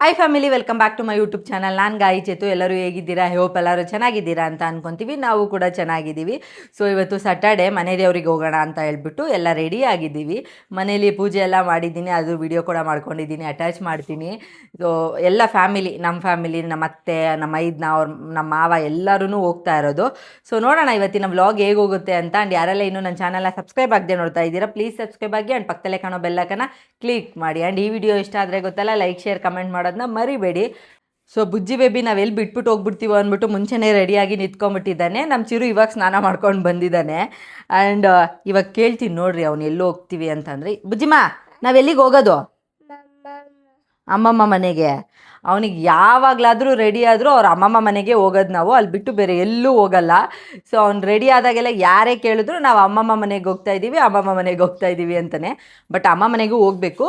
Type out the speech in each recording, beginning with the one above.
Hi family, welcome back to my YouTube channel. ನಾನು ಗಾಯಿ ಚೇತು. ಎಲ್ಲರೂ ಹೇಗಿದ್ದೀರಾ? ಹೋಪ್ ಎಲ್ಲರೂ ಚೆನ್ನಾಗಿದ್ದೀರಾ ಅಂತ ಅನ್ಕೊತೀವಿ. ನಾವು ಕೂಡ ಚೆನ್ನಾಗಿದ್ದೀವಿ. ಸೊ ಇವತ್ತು ಸ್ಯಾಟರ್ಡೆ, ಮನೆ ದೇವ್ರಿಗೆ ಹೋಗೋಣ ಅಂತ ಹೇಳ್ಬಿಟ್ಟು ಎಲ್ಲ ರೆಡಿ ಆಗಿದ್ದೀವಿ. ಮನೇಲಿ ಪೂಜೆ ಎಲ್ಲ ಮಾಡಿದ್ದೀನಿ, ಅದು ವಿಡಿಯೋ ಕೂಡ ಮಾಡ್ಕೊಂಡಿದ್ದೀನಿ, ಅಟ್ಯಾಚ್ ಮಾಡ್ತೀನಿ. ಸೊ ಎಲ್ಲ ಫ್ಯಾಮಿಲಿ, ನಮ್ಮ ಅತ್ತೆ, ನಮ್ಮ ನಮ್ಮ ಮಾವ ಎಲ್ಲರೂ ಹೋಗ್ತಾ ಇರೋದು. ಸೊ ನೋಡೋಣ ಇವತ್ತಿನ ವ್ಲಾಗ್ ಹೇಗೆ ಹೋಗುತ್ತೆ ಅಂತ. ಆ್ಯಂಡ್ ಯಾರೆಲ್ಲ ಇನ್ನೂ ನನ್ನ ಚಾನಲ್ನ ಸಬ್ಸ್ಕ್ರೈಬ್ ಆಗದೆ ನೋಡ್ತಾ ಇದ್ದೀರಾ, ಪ್ಲೀಸ್ ಸಬ್ಸ್ಕ್ರೈಬ್ ಆಗಿ. ಆ್ಯಂಡ್ ಪಕ್ಕದಲ್ಲೇ ಕಾಣೋ ಬೆಲ್ಲೈಕನ್ನ ಕ್ಲಿಕ್ ಮಾಡಿ. ಆ್ಯಂಡ್ ಈ ವಿಡಿಯೋ ಇಷ್ಟ ಆದರೆ ಗೊತ್ತಲ್ಲ, ಲೈಕ್, ಶೇರ್, ಕಮೆಂಟ್ ಮಾಡೋದನ್ನ ಮರಿಬೇಡಿ. ಸೊ ಬುಜ್ಜಿ ಬೇಬಿ ನಾವೆಲ್ಲಿ ಬಿಟ್ಬಿಟ್ಟು ಹೋಗ್ಬಿಡ್ತೀವೋ ಅಂದ್ಬಿಟ್ಟು ಮುಂಚೆನೇ ರೆಡಿಯಾಗಿ ನಿಂತ್ಕೊಂಡ್ಬಿಟ್ಟಿದ್ದಾನೆ. ನಮ್ಮ ಚಿರು ಇವಾಗ ಸ್ನಾನ ಮಾಡ್ಕೊಂಡು ಬಂದಿದ್ದಾನೆ. ಆ್ಯಂಡ್ ಇವಾಗ ಕೇಳ್ತೀನಿ ನೋಡ್ರಿ, ಅವ್ನು ಎಲ್ಲೋ ಹೋಗ್ತೀವಿ ಅಂತಂದರೆ, ಬುಜ್ಜಿಮ್ಮ ನಾವೆಲ್ಲಿಗೆ ಹೋಗೋದು? ಅಮ್ಮಮ್ಮ ಮನೆಗೆ. ಅವನಿಗೆ ಯಾವಾಗಲಾದರೂ ರೆಡಿ ಆದರೂ ಅವ್ರ ಅಮ್ಮಮ್ಮ ಮನೆಗೆ ಹೋಗೋದು ನಾವು, ಅಲ್ಲಿ ಬಿಟ್ಟು ಬೇರೆ ಎಲ್ಲೂ ಹೋಗಲ್ಲ. ಸೊ ಅವ್ನು ರೆಡಿ ಆದಾಗೆಲ್ಲ ಯಾರೇ ಕೇಳಿದ್ರು ನಾವು ಅಮ್ಮಮ್ಮ ಮನೆಗೆ ಅಮ್ಮಮ್ಮ ಮನೆಗೆ ಹೋಗ್ತಾ ಇದ್ದೀವಿ ಅಂತಲೇ. ಬಟ್ ಅಮ್ಮ ಮನೆಗೂ ಹೋಗಬೇಕು.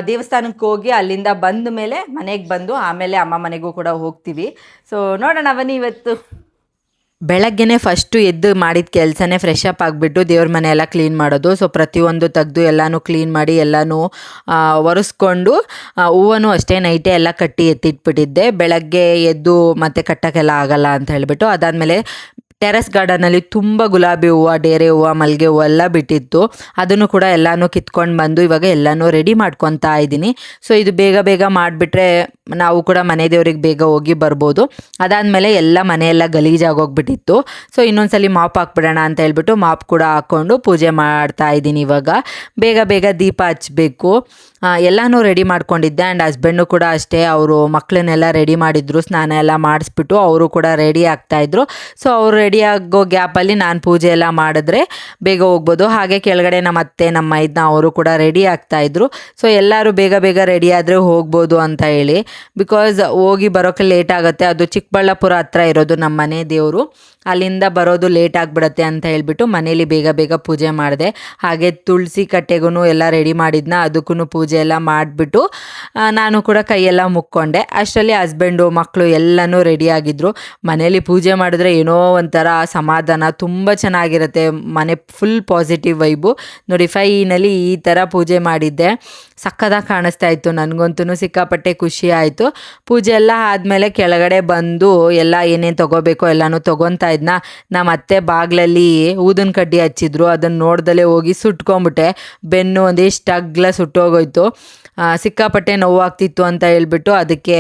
ದೇವಸ್ಥಾನಕ್ಕೆ ಹೋಗಿ ಅಲ್ಲಿಂದ ಬಂದ ಮೇಲೆ ಮನೆಗೆ ಬಂದು ಆಮೇಲೆ ಅಮ್ಮ ಮನೆಗೂ ಕೂಡ ಹೋಗ್ತೀವಿ. ಸೊ ನೋಡೋಣ ಬನ್ನಿ. ಇವತ್ತು ಬೆಳಗ್ಗೆನೇ ಫಸ್ಟು ಎದ್ದು ಮಾಡಿದ ಕೆಲಸನೇ ಫ್ರೆಶ್ ಅಪ್ ಆಗಿಬಿಟ್ಟು ದೇವ್ರ ಮನೆ ಎಲ್ಲ ಕ್ಲೀನ್ ಮಾಡೋದು. ಸೊ ಪ್ರತಿಯೊಂದು ತೆಗೆದು ಎಲ್ಲನೂ ಕ್ಲೀನ್ ಮಾಡಿ ಎಲ್ಲನೂ ಒರೆಸ್ಕೊಂಡು, ಹೂವನ್ನು ಅಷ್ಟೇ ನೈಟೇ ಎಲ್ಲ ಕಟ್ಟಿ ಎತ್ತಿಟ್ಬಿಟ್ಟಿದ್ದೆ. ಬೆಳಗ್ಗೆ ಎದ್ದು ಮತ್ತೆ ಕಟ್ಟೋಕ್ಕೆಲ್ಲ ಆಗಲ್ಲ ಅಂತ ಹೇಳಿಬಿಟ್ಟು. ಅದಾದಮೇಲೆ ಟೆರೆಸ್ ಗಾರ್ಡನಲ್ಲಿ ತುಂಬ ಗುಲಾಬಿ ಹೂವು, ಡೇರೆ ಹೂವು, ಮಲ್ಲಿಗೆ ಹೂವು ಎಲ್ಲ ಬಿಟ್ಟಿತ್ತು. ಅದನ್ನು ಕೂಡ ಎಲ್ಲನೂ ಕಿತ್ಕೊಂಡು ಬಂದು ಇವಾಗ ಎಲ್ಲನೂ ರೆಡಿ ಮಾಡ್ಕೊತಾ ಇದ್ದೀನಿ. ಸೊ ಇದು ಬೇಗ ಬೇಗ ಮಾಡಿಬಿಟ್ರೆ ನಾವು ಕೂಡ ಮನೆ ದೇವ್ರಿಗೆ ಬೇಗ ಹೋಗಿ ಬರ್ಬೋದು. ಅದಾದಮೇಲೆ ಎಲ್ಲ ಮನೆಯೆಲ್ಲ ಗಲೀಜಾಗೋಗ್ಬಿಟ್ಟಿತ್ತು. ಸೊ ಇನ್ನೊಂದ್ಸಲಿ ಮಾಪ್ ಹಾಕ್ಬಿಡೋಣ ಅಂತ ಹೇಳ್ಬಿಟ್ಟು ಮಾಪ್ ಕೂಡ ಹಾಕ್ಕೊಂಡು ಪೂಜೆ ಮಾಡ್ತಾ ಇದ್ದೀನಿ. ಇವಾಗ ಬೇಗ ಬೇಗ ದೀಪ ಹಚ್ಚಬೇಕು. ಎಲ್ಲನೂ ರೆಡಿ ಮಾಡ್ಕೊಂಡಿದ್ದೆ. ಆ್ಯಂಡ್ ಹಸ್ಬೆಂಡು ಕೂಡ ಅಷ್ಟೇ, ಅವರು ಮಕ್ಕಳನ್ನೆಲ್ಲ ರೆಡಿ ಮಾಡಿದ್ರು, ಸ್ನಾನ ಎಲ್ಲ ಮಾಡಿಸ್ಬಿಟ್ಟು ಅವರು ಕೂಡ ರೆಡಿ ಆಗ್ತಾಯಿದ್ರು. ಸೊ ಅವರು ರೆಡಿ ಆಗೋ ಗ್ಯಾಪಲ್ಲಿ ನಾನು ಪೂಜೆ ಎಲ್ಲ ಮಾಡಿದ್ರೆ ಬೇಗ ಹೋಗ್ಬೋದು. ಹಾಗೆ ಕೆಳಗಡೆ ನಮ್ಮ ಅತ್ತೆ, ನಮ್ಮ ಅವರು ಕೂಡ ರೆಡಿ ಆಗ್ತಾಯಿದ್ರು. ಸೊ ಎಲ್ಲರೂ ಬೇಗ ಬೇಗ ರೆಡಿ ಆದರೆ ಹೋಗ್ಬೋದು ಅಂತ ಹೇಳಿ. ಬಿಕಾಸ್ ಹೋಗಿ ಬರೋಕ್ಕೆ ಲೇಟ್ ಆಗುತ್ತೆ. ಅದು ಚಿಕ್ಕಬಳ್ಳಾಪುರ ಹತ್ರ ಇರೋದು ನಮ್ಮ ಮನೆ ದೇವರು. ಅಲ್ಲಿಂದ ಬರೋದು ಲೇಟ್ ಆಗಿಬಿಡತ್ತೆ ಅಂತ ಹೇಳ್ಬಿಟ್ಟು ಮನೇಲಿ ಬೇಗ ಬೇಗ ಪೂಜೆ ಮಾಡಿದೆ. ಹಾಗೆ ತುಳಸಿ ಕಟ್ಟೆಗೂ ಎಲ್ಲ ರೆಡಿ ಮಾಡಿದ್ನ, ಅದಕ್ಕೂ ಪೂಜೆ ಎಲ್ಲ ಮಾಡಿಬಿಟ್ಟು ನಾನು ಕೂಡ ಕೈಯೆಲ್ಲ ಮುಕ್ಕೊಂಡೆ. ಅಷ್ಟರಲ್ಲಿ ಹಸ್ಬೆಂಡು, ಮಕ್ಕಳು ಎಲ್ಲನೂ ರೆಡಿಯಾಗಿದ್ದರು. ಮನೇಲಿ ಪೂಜೆ ಮಾಡಿದ್ರೆ ಏನೋ ಒಂಥರ ಸಮಾಧಾನ, ತುಂಬ ಚೆನ್ನಾಗಿರುತ್ತೆ. ಮನೆ ಫುಲ್ ಪಾಸಿಟಿವ್ ವೈಬು. ನೋಡಿ, ಫೈನಲಿ ಈ ಥರ ಪೂಜೆ ಮಾಡಿದ್ದೆ. ಸಕ್ಕದಾಗಿ ಕಾಣಿಸ್ತಾ ಇತ್ತು. ನನಗಂತೂ ಸಿಕ್ಕಾಪಟ್ಟೆ ಖುಷಿ ಆಯಿತು. ಪೂಜೆ ಎಲ್ಲ ಆದಮೇಲೆ ಕೆಳಗಡೆ ಬಂದು ಎಲ್ಲ ಏನೇನು ತೊಗೋಬೇಕೋ ಎಲ್ಲನೂ ತೊಗೊತಾ ಇದ್ನ. ನಮ್ಮ ಅತ್ತೆ ಬಾಗಿಲಲ್ಲಿ ಊದಿನ ಕಡ್ಡಿ ಹಚ್ಚಿದ್ರು. ಅದನ್ನು ನೋಡ್ದಲೇ ಹೋಗಿ ಸುಟ್ಕೊಂಬಿಟ್ಟೆ. ಬೆನ್ನು ಒಂದಿಷ್ಟು ಅಗ್ಲ ಸುಟ್ಟೋಗೋಯ್ತು. ಸಿಕ್ಕಾಪಟ್ಟೆ ನೋವಾಗ್ತಿತ್ತು ಅಂತ ಹೇಳ್ಬಿಟ್ಟು ಅದಕ್ಕೆ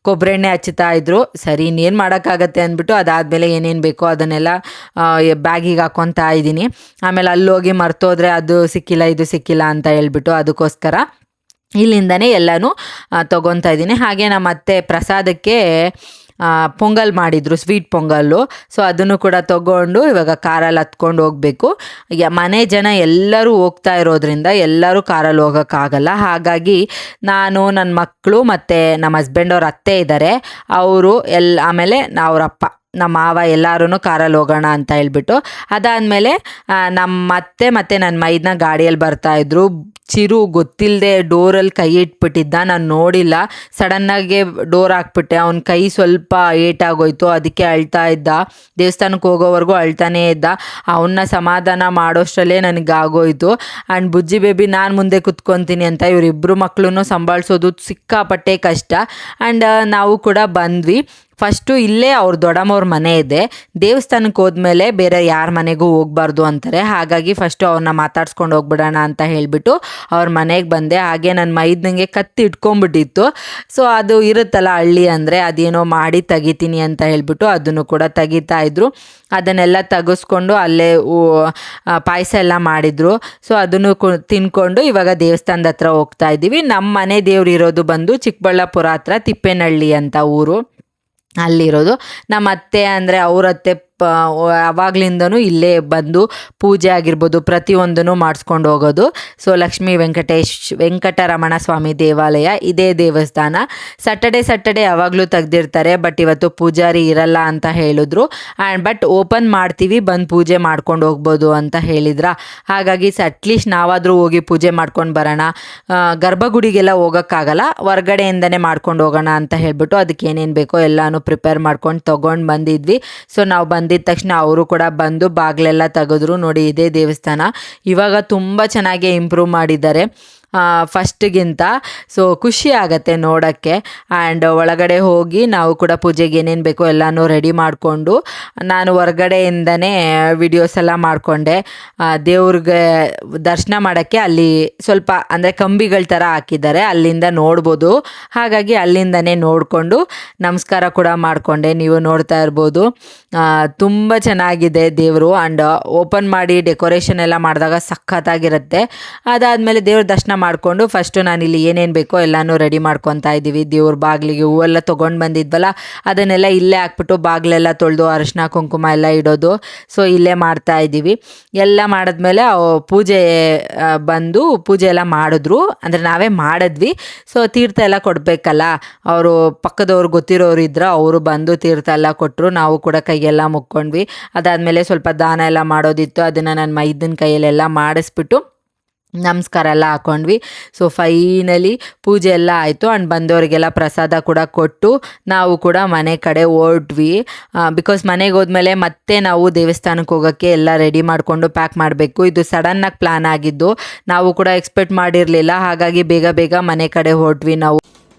ಕೊಬ್ಬರಿ ಎಣ್ಣೆ ಹಚ್ಚುತ್ತಾ ಇದ್ರು. ಸರಿ, ಇನ್ನೇನು ಮಾಡೋಕ್ಕಾಗತ್ತೆ ಅಂದ್ಬಿಟ್ಟು ಅದಾದಮೇಲೆ ಏನೇನು ಬೇಕೋ ಅದನ್ನೆಲ್ಲ ಬ್ಯಾಗಿಗೆ ಹಾಕ್ಕೊತಾ ಇದ್ದೀನಿ. ಆಮೇಲೆ ಅಲ್ಲೋಗಿ ಮರ್ತೋದ್ರೆ ಅದು ಸಿಕ್ಕಿಲ್ಲ, ಇದು ಸಿಕ್ಕಿಲ್ಲ ಅಂತ ಹೇಳ್ಬಿಟ್ಟು ಅದಕ್ಕೋಸ್ಕರ ಇಲ್ಲಿಂದನೇ ಎಲ್ಲನೂ ತೊಗೊತಾ ಇದ್ದೀನಿ. ಹಾಗೆ ನಮ್ಮ ಅತ್ತೆ ಪ್ರಸಾದಕ್ಕೆ ಪೊಂಗಲ್ ಮಾಡಿದರು, ಸ್ವೀಟ್ ಪೊಂಗಲ್ಲು. ಸೊ ಅದನ್ನು ಕೂಡ ತೊಗೊಂಡು ಇವಾಗ ಕಾರಲ್ಲಿ ಹತ್ಕೊಂಡು ಹೋಗಬೇಕು. ಮನೆ ಜನ ಎಲ್ಲರೂ ಹೋಗ್ತಾ ಇರೋದ್ರಿಂದ ಎಲ್ಲರೂ ಕಾರಲ್ಲಿ ಹೋಗೋಕ್ಕಾಗಲ್ಲ. ಹಾಗಾಗಿ ನಾನು, ನನ್ನ ಮಕ್ಕಳು ಮತ್ತು ನಮ್ಮ ಹಸ್ಬೆಂಡ್ ಅವ್ರ ಅತ್ತೆ ಇದ್ದಾರೆ, ಅವರು ಆಮೇಲೆ ಅವರಪ್ಪ, ನಮ್ಮ ಮಾವ ಎಲ್ಲರೂ ಕಾರಲ್ಲಿ ಹೋಗೋಣ ಅಂತ ಹೇಳ್ಬಿಟ್ಟು. ಅದಾದಮೇಲೆ ನಮ್ಮ ಅತ್ತೆ ಮತ್ತು ನನ್ನ ಮೈದನ ಗಾಡಿಯಲ್ಲಿ ಬರ್ತಾಯಿದ್ರು. ಚಿರು ಗೊತ್ತಿಲ್ಲದೆ ಡೋರಲ್ಲಿ ಕೈ ಇಟ್ಬಿಟ್ಟಿದ್ದ, ನಾನು ನೋಡಿಲ್ಲ. ಸಡನ್ನಾಗೆ ಡೋರ್ ಹಾಕ್ಬಿಟ್ಟೆ. ಅವ್ನ ಕೈ ಸ್ವಲ್ಪ ಏಟಾಗೋಯ್ತು, ಅದಕ್ಕೆ ಅಳ್ತಾ ಇದ್ದ. ದೇವಸ್ಥಾನಕ್ಕೆ ಹೋಗೋವರೆಗೂ ಅಳ್ತಾನೇ ಇದ್ದ. ಅವನ್ನ ಸಮಾಧಾನ ಮಾಡೋಷ್ಟರಲ್ಲೇ ನನಗಾಗೋಯ್ತು. ಆ್ಯಂಡ್ ಬುಜ್ಜಿ ಬೇಬಿ ನಾನು ಮುಂದೆ ಕುತ್ಕೊತೀನಿ ಅಂತ ಇವರಿಬ್ಬರು ಮಕ್ಕಳನ್ನು ಸಂಭಾಳಿಸೋದು ಸಿಕ್ಕಾಪಟ್ಟೆ ಕಷ್ಟ. ಆ್ಯಂಡ್ ನಾವು ಕೂಡ ಬಂದ್ವಿ. ಫಸ್ಟು ಇಲ್ಲೇ ಅವ್ರ ದೊಡ್ಡಮ್ಮವ್ರ ಮನೆ ಇದೆ. ದೇವಸ್ಥಾನಕ್ಕೆ ಹೋದ್ಮೇಲೆ ಬೇರೆ ಯಾರ ಮನೆಗೂ ಹೋಗಬಾರ್ದು ಅಂತಾರೆ. ಹಾಗಾಗಿ ಫಸ್ಟು ಅವ್ರನ್ನ ಮಾತಾಡ್ಸ್ಕೊಂಡು ಹೋಗ್ಬಿಡೋಣ ಅಂತ ಹೇಳಿಬಿಟ್ಟು ಅವ್ರ ಮನೆಗೆ ಬಂದೆ. ಹಾಗೆ ನನ್ನ ಮೈದ್ನಂಗೆ ಕತ್ತಿ ಇಟ್ಕೊಂಡ್ಬಿಟ್ಟಿತ್ತು. ಸೊ ಅದು ಇರುತ್ತಲ್ಲ ಹಳ್ಳಿ ಅಂದರೆ, ಅದೇನೋ ಮಾಡಿ ತೆಗಿತೀನಿ ಅಂತ ಹೇಳಿಬಿಟ್ಟು ಅದನ್ನು ಕೂಡ ತೆಗಿತಾಯಿದ್ರು. ಅದನ್ನೆಲ್ಲ ತೆಗೆಸ್ಕೊಂಡು ಅಲ್ಲೇ ಪಾಯಸ ಎಲ್ಲ ಮಾಡಿದರು. ಸೊ ಅದನ್ನು ತಿನ್ಕೊಂಡು ಇವಾಗ ದೇವಸ್ಥಾನದ ಹತ್ರ ಹೋಗ್ತಾ ಇದ್ದೀವಿ. ನಮ್ಮ ಮನೆ ದೇವ್ರು ಇರೋದು ಬಂದು ಚಿಕ್ಕಬಳ್ಳಾಪುರ ಹತ್ರ ತಿಪ್ಪೇನಹಳ್ಳಿ ಅಂತ ಊರು, ಅಲ್ಲಿರೋದು. ನಮ್ಮ ಅತ್ತೆ ಅಂದರೆ ಅವ್ರ ಅತ್ತೆ ಅವಾಗ್ಲಿಂದನೂ ಇಲ್ಲೇ ಬಂದು ಪೂಜೆ ಆಗಿರ್ಬೋದು ಪ್ರತಿಯೊಂದನ್ನು ಮಾಡಿಸ್ಕೊಂಡು ಹೋಗೋದು. ಸೊ ಲಕ್ಷ್ಮೀ ವೆಂಕಟರಮಣ ಸ್ವಾಮಿ ದೇವಾಲಯ, ಇದೇ ದೇವಸ್ಥಾನ. ಸ್ಯಾಟರ್ಡೆ ಯಾವಾಗಲೂ ತೆಗ್ದಿರ್ತಾರೆ, ಬಟ್ ಇವತ್ತು ಪೂಜಾರಿ ಇರಲ್ಲ ಅಂತ ಹೇಳಿದ್ರು. ಬಟ್ ಓಪನ್ ಮಾಡ್ತೀವಿ, ಬಂದು ಪೂಜೆ ಮಾಡ್ಕೊಂಡು ಹೋಗ್ಬೋದು ಅಂತ ಹೇಳಿದ್ರ. ಹಾಗಾಗಿ ಅಟ್ಲೀಸ್ಟ್ ನಾವಾದರೂ ಹೋಗಿ ಪೂಜೆ ಮಾಡ್ಕೊಂಡು ಬರೋಣ. ಗರ್ಭಗುಡಿಗೆಲ್ಲ ಹೋಗೋಕ್ಕಾಗಲ್ಲ, ಹೊರ್ಗಡೆಯಿಂದನೇ ಮಾಡ್ಕೊಂಡು ಹೋಗೋಣ ಅಂತ ಹೇಳ್ಬಿಟ್ಟು ಅದಕ್ಕೆ ಏನೇನು ಬೇಕೋ ಎಲ್ಲನೂ ಪ್ರಿಪೇರ್ ಮಾಡ್ಕೊಂಡು ತೊಗೊಂಡು ಬಂದಿದ್ವಿ. ಸೊ ನಾವು ಬಂದಿದ್ದ ತಕ್ಷಣ ಅವರು ಕೂಡ ಬಂದು ಬಾಗಿಲೆಲ್ಲ ತೆಗೆದ್ರು. ನೋಡಿ, ಇದೇ ದೇವಸ್ಥಾನ. ಇವಾಗ ತುಂಬ ಚೆನ್ನಾಗಿ ಇಂಪ್ರೂವ್ ಮಾಡಿದ್ದಾರೆ. ಫಸ್ಟ್ಗಿಂತ. ಸೊ ಖುಷಿ ಆಗತ್ತೆ ನೋಡೋಕ್ಕೆ. ಆ್ಯಂಡ್ ಒಳಗಡೆ ಹೋಗಿ ನಾವು ಕೂಡ ಪೂಜೆಗೆ ಏನೇನು ಬೇಕೋ ಎಲ್ಲನೂ ರೆಡಿ ಮಾಡಿಕೊಂಡು ನಾನು ಹೊರ್ಗಡೆಯಿಂದನೇ ವಿಡಿಯೋಸ್ ಎಲ್ಲ ಮಾಡಿಕೊಂಡೆ. ದೇವ್ರಿಗೆ ದರ್ಶನ ಮಾಡೋಕ್ಕೆ ಅಲ್ಲಿ ಸ್ವಲ್ಪ ಅಂದರೆ ಕಂಬಿಗಳ ಥರ ಹಾಕಿದ್ದಾರೆ, ಅಲ್ಲಿಂದ ನೋಡ್ಬೋದು. ಹಾಗಾಗಿ ಅಲ್ಲಿಂದನೇ ನೋಡಿಕೊಂಡು ನಮಸ್ಕಾರ ಕೂಡ ಮಾಡಿಕೊಂಡೆ. ನೀವು ನೋಡ್ತಾ ಇರ್ಬೋದು ತುಂಬ ಚೆನ್ನಾಗಿದೆ ದೇವರು. ಆ್ಯಂಡ್ ಓಪನ್ ಮಾಡಿ ಡೆಕೋರೇಷನ್ ಎಲ್ಲ ಮಾಡಿದಾಗ ಸಖತ್ತಾಗಿರುತ್ತೆ. ಅದಾದಮೇಲೆ ದೇವ್ರ ದರ್ಶನ ಮಾಡಿಕೊಂಡು ಫಸ್ಟು ನಾನಿಲ್ಲಿ ಏನೇನು ಬೇಕೋ ಎಲ್ಲನೂ ರೆಡಿ ಮಾಡ್ಕೊತಾ ಇದ್ದೀವಿ. ದೇವ್ರ ಬಾಗಿಲಿಗೆ ಹೂವೆಲ್ಲ ತೊಗೊಂಡು ಬಂದಿದ್ವಲ್ಲ ಅದನ್ನೆಲ್ಲ ಇಲ್ಲೇ ಹಾಕ್ಬಿಟ್ಟು ಬಾಗಿಲೆಲ್ಲ ತೊಳೆದು ಅರಿಶಿನ ಕುಂಕುಮ ಎಲ್ಲ ಇಡೋದು. ಸೊ ಇಲ್ಲೇ ಮಾಡ್ತಾ ಇದ್ದೀವಿ. ಎಲ್ಲ ಮಾಡಿದ್ಮೇಲೆ ಪೂಜೆ ಬಂದು ಪೂಜೆ ಎಲ್ಲ ಮಾಡಿದ್ರು, ಅಂದರೆ ನಾವೇ ಮಾಡಿದ್ವಿ. ಸೊ ತೀರ್ಥ ಎಲ್ಲ ಕೊಡಬೇಕಲ್ಲ, ಅವರು ಪಕ್ಕದವ್ರು ಗೊತ್ತಿರೋರು ಇದ್ರು, ಅವರು ಬಂದು ತೀರ್ಥ ಎಲ್ಲ ಕೊಟ್ಟರು. ನಾವು ಕೂಡ ಕೈಯೆಲ್ಲ ಮುಕ್ಕೊಂಡ್ವಿ. ಅದಾದಮೇಲೆ ಸ್ವಲ್ಪ ದಾನ ಎಲ್ಲ ಮಾಡೋದಿತ್ತು, ಅದನ್ನು ನನ್ನ ಮೈದನ ಕೈಯಲ್ಲೆಲ್ಲ ಮಾಡಿಸ್ಬಿಟ್ಟು ನಮಸ್ಕಾರ ಎಲ್ಲ ಹಾಕ್ಕೊಂಡ್ವಿ. ಸೊ ಫೈನಲಿ ಪೂಜೆ ಎಲ್ಲ ಆಯಿತು. ಆ್ಯಂಡ್ ಬಂದವರಿಗೆಲ್ಲ ಪ್ರಸಾದ ಕೂಡ ಕೊಟ್ಟು ನಾವು ಕೂಡ ಮನೆ ಕಡೆ ಹೊರಟ್ವಿ. ಬಿಕಾಸ್ ಮನೆಗೆ ಹೋದ್ಮೇಲೆ ಮತ್ತೆ ನಾವು ದೇವಸ್ಥಾನಕ್ಕೆ ಹೋಗೋಕ್ಕೆ ಎಲ್ಲ ರೆಡಿ ಮಾಡಿಕೊಂಡು ಪ್ಯಾಕ್ ಮಾಡಬೇಕು. ಇದು ಸಡನ್ನಾಗಿ ಪ್ಲ್ಯಾನ್ ಆಗಿದ್ದು, ನಾವು ಕೂಡ ಎಕ್ಸ್ಪೆಕ್ಟ್ ಮಾಡಿರಲಿಲ್ಲ. ಹಾಗಾಗಿ ಬೇಗ ಬೇಗ ಮನೆ ಕಡೆ ಹೊರಟ್ವಿ ನಾವು.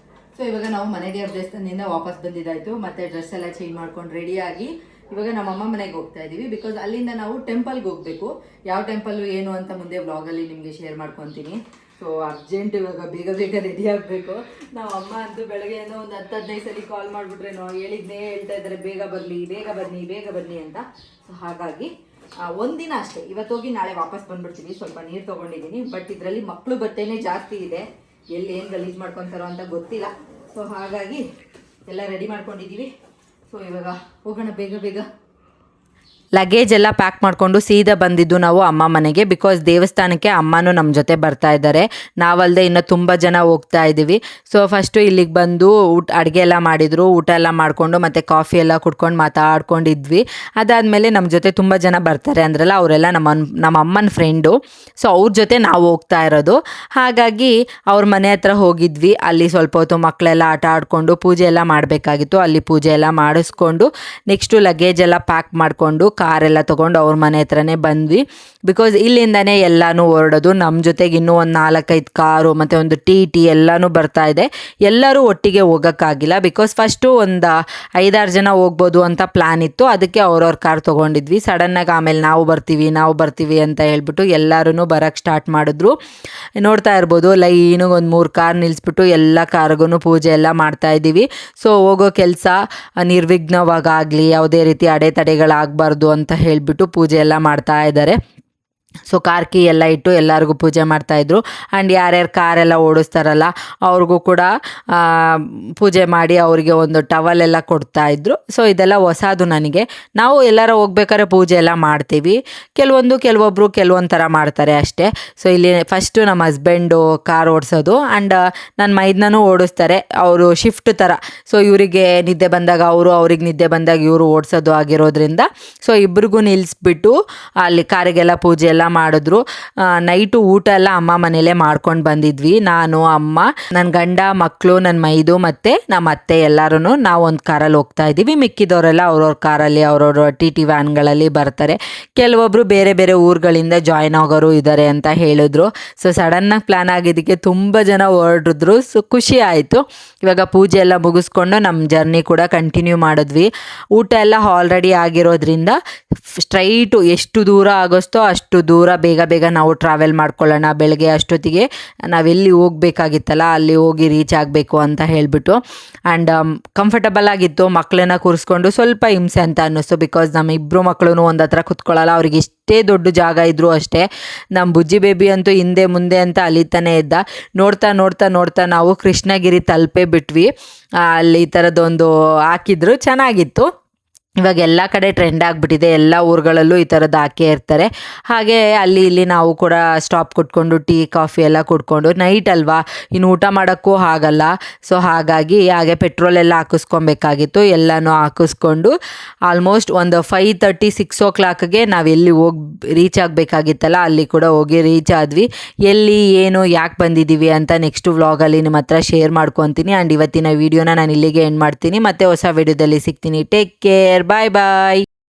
ಸೊ ಇವಾಗ ನಾವು ಮನೆ ದೇವ್ರ ದೇವಸ್ಥಾನದಿಂದ ವಾಪಸ್ ಬಂದಿದ್ದಾಯಿತು. ಮತ್ತು ಡ್ರೆಸ್ ಎಲ್ಲ ಚೇಂಜ್ ಮಾಡ್ಕೊಂಡು ರೆಡಿಯಾಗಿ ಇವಾಗ ನಮ್ಮಮ್ಮ ಮನೆಗೆ ಹೋಗ್ತಾ ಇದ್ದೀವಿ. ಬಿಕಾಸ್ ಅಲ್ಲಿಂದ ನಾವು ಟೆಂಪಲ್ಗೆ ಹೋಗಬೇಕು. ಯಾವ ಟೆಂಪಲ್ಲು ಏನು ಅಂತ ಮುಂದೆ ವ್ಲಾಗಲ್ಲಿ ನಿಮಗೆ ಶೇರ್ ಮಾಡ್ಕೊತೀನಿ. ಸೊ ಅರ್ಜೆಂಟ್ ಇವಾಗ ಬೇಗ ಬೇಗ ರೆಡಿ ಆಗಬೇಕು. ನಾವು ಅಮ್ಮ ಅಂತೂ ಬೆಳಗ್ಗೆಯಿಂದ ಒಂದು 10-15 ಸಲ ಕಾಲ್ ಮಾಡಿಬಿಟ್ರೆ ನಾವು ಹೇಳಿದ್ನೇ ಹೇಳ್ತಾ ಇದ್ದಾರೆ, ಬೇಗ ಬರಲಿ ಬೇಗ ಬನ್ನಿ ಬೇಗ ಬನ್ನಿ ಅಂತ. ಸೊ ಹಾಗಾಗಿ ಒಂದಿನ ಅಷ್ಟೇ, ಇವತ್ತು ಹೋಗಿ ನಾಳೆ ವಾಪಸ್ ಬಂದುಬಿಡ್ತೀವಿ. ಸ್ವಲ್ಪ ನೀರು ತೊಗೊಂಡಿದ್ದೀನಿ, ಬಟ್ ಇದರಲ್ಲಿ ಮಕ್ಕಳು ಬಟ್ಟೆನೇ ಜಾಸ್ತಿ ಇದೆ, ಎಲ್ಲಿ ಏನು ಗಲೀಜು ಮಾಡ್ಕೊತಾರೋ ಅಂತ ಗೊತ್ತಿಲ್ಲ. ಸೊ ಹಾಗಾಗಿ ಎಲ್ಲ ರೆಡಿ ಮಾಡ್ಕೊಂಡಿದ್ದೀವಿ. ಸೊ ಇವಾಗ ಹೋಗೋಣ ಬೇಗ ಬೇಗ. ಲಗೇಜ್ ಎಲ್ಲ ಪ್ಯಾಕ್ ಮಾಡಿಕೊಂಡು ಸೀದಾ ಬಂದಿದ್ದು ನಾವು ಅಮ್ಮ ಮನೆಗೆ. ಬಿಕಾಸ್ ದೇವಸ್ಥಾನಕ್ಕೆ ಅಮ್ಮನೂ ನಮ್ಮ ಜೊತೆ ಬರ್ತಾ ಇದ್ದಾರೆ, ನಾವಲ್ಲದೆ ಇನ್ನೂ ತುಂಬ ಜನ ಹೋಗ್ತಾ ಇದ್ದೀವಿ. ಸೊ ಫಸ್ಟು ಇಲ್ಲಿಗೆ ಬಂದು ಅಡುಗೆ ಎಲ್ಲ ಮಾಡಿದರು, ಊಟ ಎಲ್ಲ ಮಾಡಿಕೊಂಡು ಮತ್ತು ಕಾಫಿ ಎಲ್ಲ ಕುಡ್ಕೊಂಡು ಮಾತಾಡ್ಕೊಂಡಿದ್ವಿ. ಅದಾದಮೇಲೆ ನಮ್ಮ ಜೊತೆ ತುಂಬ ಜನ ಬರ್ತಾರೆ ಅಂದ್ರಲ್ಲ, ಅವರೆಲ್ಲ ನಮ್ಮ ಅಮ್ಮನ ಫ್ರೆಂಡು. ಸೊ ಅವ್ರ ಜೊತೆ ನಾವು ಹೋಗ್ತಾ ಇರೋದು. ಹಾಗಾಗಿ ಅವ್ರ ಮನೆ ಹತ್ರ ಹೋಗಿದ್ವಿ. ಅಲ್ಲಿ ಸ್ವಲ್ಪ ಹೊತ್ತು ಮಕ್ಕಳೆಲ್ಲ ಆಟ ಆಡಿಕೊಂಡು ಪೂಜೆ ಎಲ್ಲ ಮಾಡಬೇಕಾಗಿತ್ತು. ಅಲ್ಲಿ ಪೂಜೆ ಎಲ್ಲ ಮಾಡಿಸ್ಕೊಂಡು ನೆಕ್ಸ್ಟು ಲಗೇಜ್ ಎಲ್ಲ ಪ್ಯಾಕ್ ಮಾಡಿಕೊಂಡು ಕಾರೆಲ್ಲ ತೊಗೊಂಡು ಅವ್ರ ಮನೆ ಹತ್ರನೇ ಬಂದ್ವಿ. ಬಿಕಾಸ್ ಇಲ್ಲಿಂದನೇ ಎಲ್ಲನೂ ಹೊರಡೋದು. ನಮ್ಮ ಜೊತೆಗೆ ಇನ್ನೂ ಒಂದು 4-5 ಕಾರು ಮತ್ತು ಒಂದು ಟಿ ಎಲ್ಲನೂ ಬರ್ತಾ ಇದೆ. ಎಲ್ಲರೂ ಒಟ್ಟಿಗೆ ಹೋಗೋಕ್ಕಾಗಿಲ್ಲ, ಬಿಕಾಸ್ ಫಸ್ಟು ಒಂದು 5-6 ಜನ ಹೋಗ್ಬೋದು ಅಂತ ಪ್ಲ್ಯಾನ್ ಇತ್ತು. ಅದಕ್ಕೆ ಅವ್ರವ್ರ ಕಾರ್ ತೊಗೊಂಡಿದ್ವಿ. ಸಡನ್ನಾಗಿ ಆಮೇಲೆ ನಾವು ಬರ್ತೀವಿ ಅಂತ ಹೇಳ್ಬಿಟ್ಟು ಎಲ್ಲರೂ ಬರೋಕ್ಕೆ ಸ್ಟಾರ್ಟ್ ಮಾಡಿದ್ರು. ನೋಡ್ತಾ ಇರ್ಬೋದು ಲೈನಿಗೆ ಒಂದು 3 ಕಾರ್ ನಿಲ್ಲಿಸ್ಬಿಟ್ಟು ಎಲ್ಲ ಕಾರ್ಗೂ ಪೂಜೆ ಎಲ್ಲ ಮಾಡ್ತಾಯಿದ್ದೀವಿ. ಸೊ ಹೋಗೋ ಕೆಲಸ ನಿರ್ವಿಘ್ನವಾಗಲಿ, ಯಾವುದೇ ರೀತಿ ಅಡೆತಡೆಗಳಾಗಬಾರ್ದು ಅಂತ ಹೇಳಿಬಿಟ್ಟು ಪೂಜೆ ಎಲ್ಲ ಮಾಡ್ತಾ ಇದ್ದಾರೆ. ಸೊ ಕಾರ್ ಕೀ ಎಲ್ಲ ಇಟ್ಟು ಎಲ್ಲರಿಗೂ ಪೂಜೆ ಮಾಡ್ತಾಯಿದ್ರು. ಆ್ಯಂಡ್ ಯಾರ್ಯಾರು ಕಾರೆಲ್ಲ ಓಡಿಸ್ತಾರಲ್ಲ ಅವ್ರಿಗೂ ಕೂಡ ಪೂಜೆ ಮಾಡಿ ಅವರಿಗೆ ಒಂದು ಟವಲೆಲ್ಲ ಕೊಡ್ತಾಯಿದ್ರು. ಸೊ ಇದೆಲ್ಲ ಹೊಸದು ನನಗೆ. ನಾವು ಎಲ್ಲರೂ ಹೋಗ್ಬೇಕಾದ್ರೆ ಪೂಜೆ ಎಲ್ಲ ಮಾಡ್ತೀವಿ, ಕೆಲವೊಬ್ಬರು ಕೆಲವೊಂದು ಥರ ಮಾಡ್ತಾರೆ ಅಷ್ಟೇ. ಸೊ ಇಲ್ಲಿ ಫಸ್ಟು ನಮ್ಮ ಹಸ್ಬೆಂಡು ಕಾರ್ ಓಡಿಸೋದು, ಆ್ಯಂಡ್ ನನ್ನ ಮೈದನೂ ಓಡಿಸ್ತಾರೆ. ಅವರು ಶಿಫ್ಟ್ ಥರ. ಸೊ ಇವರಿಗೆ ನಿದ್ದೆ ಬಂದಾಗ ಅವ್ರಿಗೆ ನಿದ್ದೆ ಬಂದಾಗ ಇವರು ಓಡಿಸೋದು ಆಗಿರೋದ್ರಿಂದ ಸೊ ಇಬ್ರಿಗೂ ನಿಲ್ಲಿಸ್ಬಿಟ್ಟು ಅಲ್ಲಿ ಕಾರಿಗೆಲ್ಲ ಪೂಜೆ ಎಲ್ಲ ಮಾಡಿದ್ರು. ನೈಟು ಊಟ ಎಲ್ಲ ಅಮ್ಮ ಮನೇಲೇ ಮಾಡ್ಕೊಂಡು ಬಂದಿದ್ವಿ. ನಾನು, ಅಮ್ಮ, ನನ್ನ ಗಂಡ, ಮಕ್ಕಳು, ನನ್ನ ಮೈದು ಮತ್ತು ನಮ್ಮ ಅತ್ತೆ ಎಲ್ಲರೂ ನಾವು ಒಂದು ಕಾರಲ್ಲಿ ಹೋಗ್ತಾ ಇದ್ದೀವಿ. ಮಿಕ್ಕಿದವರೆಲ್ಲ ಅವ್ರವ್ರ ಕಾರಲ್ಲಿ ಅವ್ರವ್ರ ಟಿ ವ್ಯಾನ್ಗಳಲ್ಲಿ ಬರ್ತಾರೆ. ಕೆಲವೊಬ್ಬರು ಬೇರೆ ಬೇರೆ ಊರುಗಳಿಂದ ಜಾಯ್ನ್ ಆಗೋರು ಇದ್ದಾರೆ ಅಂತ ಹೇಳಿದ್ರು. ಸೊ ಸಡನ್ನಾಗಿ ಪ್ಲ್ಯಾನ್ ಆಗಿದ್ದಕ್ಕೆ ತುಂಬ ಜನ ಹೊರಡಿದ್ರು. ಸೊ ಖುಷಿ ಆಯಿತು. ಇವಾಗ ಪೂಜೆ ಎಲ್ಲ ಮುಗಿಸ್ಕೊಂಡು ನಮ್ಮ ಜರ್ನಿ ಕೂಡ ಕಂಟಿನ್ಯೂ ಮಾಡಿದ್ವಿ. ಊಟ ಎಲ್ಲ ಆಲ್ರೆಡಿ ಆಗಿರೋದ್ರಿಂದ ಸ್ಟ್ರೈಟು ಎಷ್ಟು ದೂರ ಆಗೋಸ್ತೋ ಅಷ್ಟು ದೂರ ಬೇಗ ನಾವು ಟ್ರಾವೆಲ್ ಮಾಡ್ಕೊಳ್ಳೋಣ. ಬೆಳಗ್ಗೆ ಅಷ್ಟೊತ್ತಿಗೆ ನಾವೆಲ್ಲಿ ಹೋಗಬೇಕಾಗಿತ್ತಲ್ಲ ಅಲ್ಲಿ ಹೋಗಿ ರೀಚ್ ಆಗಬೇಕು ಅಂತ ಹೇಳಿಬಿಟ್ಟು. ಆ್ಯಂಡ್ ಕಂಫರ್ಟಬಲ್ ಆಗಿತ್ತು. ಮಕ್ಕಳನ್ನ ಕೂರಿಸ್ಕೊಂಡು ಸ್ವಲ್ಪ ಹಿಂಸೆ ಅಂತ ಅನ್ನಿಸ್ತು. ಬಿಕಾಸ್ ನಮ್ಮ ಇಬ್ಬರು ಮಕ್ಕಳು ಒಂದು ಹತ್ರ ಕೂತ್ಕೊಳ್ಳಲ್ಲ. ಅವ್ರಿಗೆ ಎಷ್ಟೇ ದೊಡ್ಡ ಜಾಗ ಇದ್ದರೂ ಅಷ್ಟೇ. ನಮ್ಮ ಬುಜ್ಜಿ ಬೇಬಿ ಅಂತೂ ಹಿಂದೆ ಮುಂದೆ ಅಂತ ಅಲಿತಾನೆ ಇದ್ದ. ನೋಡ್ತಾ ನಾವು ಕೃಷ್ಣಗಿರಿ ತಲುಪೇ ಬಿಟ್ವಿ. ಅಲ್ಲಿ ಈ ಥರದ್ದೊಂದು ಹಾಕಿದ್ರು, ಚೆನ್ನಾಗಿತ್ತು. ಇವಾಗ ಎಲ್ಲ ಕಡೆ ಟ್ರೆಂಡ್ ಆಗಿಬಿಟ್ಟಿದೆ, ಎಲ್ಲ ಊರುಗಳಲ್ಲೂ ಈ ಥರದ್ದು ಹಾಕೇ ಇರ್ತಾರೆ. ಹಾಗೆ ಅಲ್ಲಿ ಇಲ್ಲಿ ನಾವು ಕೂಡ ಸ್ಟಾಪ್ ಕೊಟ್ಕೊಂಡು ಟೀ ಕಾಫಿ ಎಲ್ಲ ಕುಡ್ಕೊಂಡು, ನೈಟ್ ಅಲ್ವಾ ಇನ್ನು ಊಟ ಮಾಡೋಕ್ಕೂ ಆಗಲ್ಲ. ಸೊ ಹಾಗಾಗಿ ಹಾಗೆ ಪೆಟ್ರೋಲ್ ಎಲ್ಲ ಹಾಕಿಸ್ಕೊಬೇಕಾಗಿತ್ತು. ಎಲ್ಲನೂ ಹಾಕಿಸ್ಕೊಂಡು ಆಲ್ಮೋಸ್ಟ್ ಒಂದು 5:30-6 o'clockಗೆ ನಾವು ಎಲ್ಲಿ ಹೋಗಿ ರೀಚ್ ಆಗಬೇಕಾಗಿತ್ತಲ್ಲ ಅಲ್ಲಿ ಕೂಡ ಹೋಗಿ ರೀಚ್ ಆದ್ವಿ. ಎಲ್ಲಿ ಏನು ಯಾಕೆ ಬಂದಿದ್ದೀವಿ ಅಂತ ನೆಕ್ಸ್ಟ್ ವ್ಲಾಗಲ್ಲಿ ನಿಮ್ಮ ಹತ್ರ ಶೇರ್ ಮಾಡ್ಕೊತೀನಿ. ಆ್ಯಂಡ್ ಇವತ್ತಿನ ವೀಡಿಯೋನ ನಾನು ಇಲ್ಲಿಗೆ ಎಂಡ್ ಮಾಡ್ತೀನಿ. ಮತ್ತೆ ಹೊಸ ವೀಡಿಯೋದಲ್ಲಿ ಸಿಗ್ತೀನಿ. ಟೇಕ್ ಕೇರ್, ಬಾಯ್ ಬಾಯ್.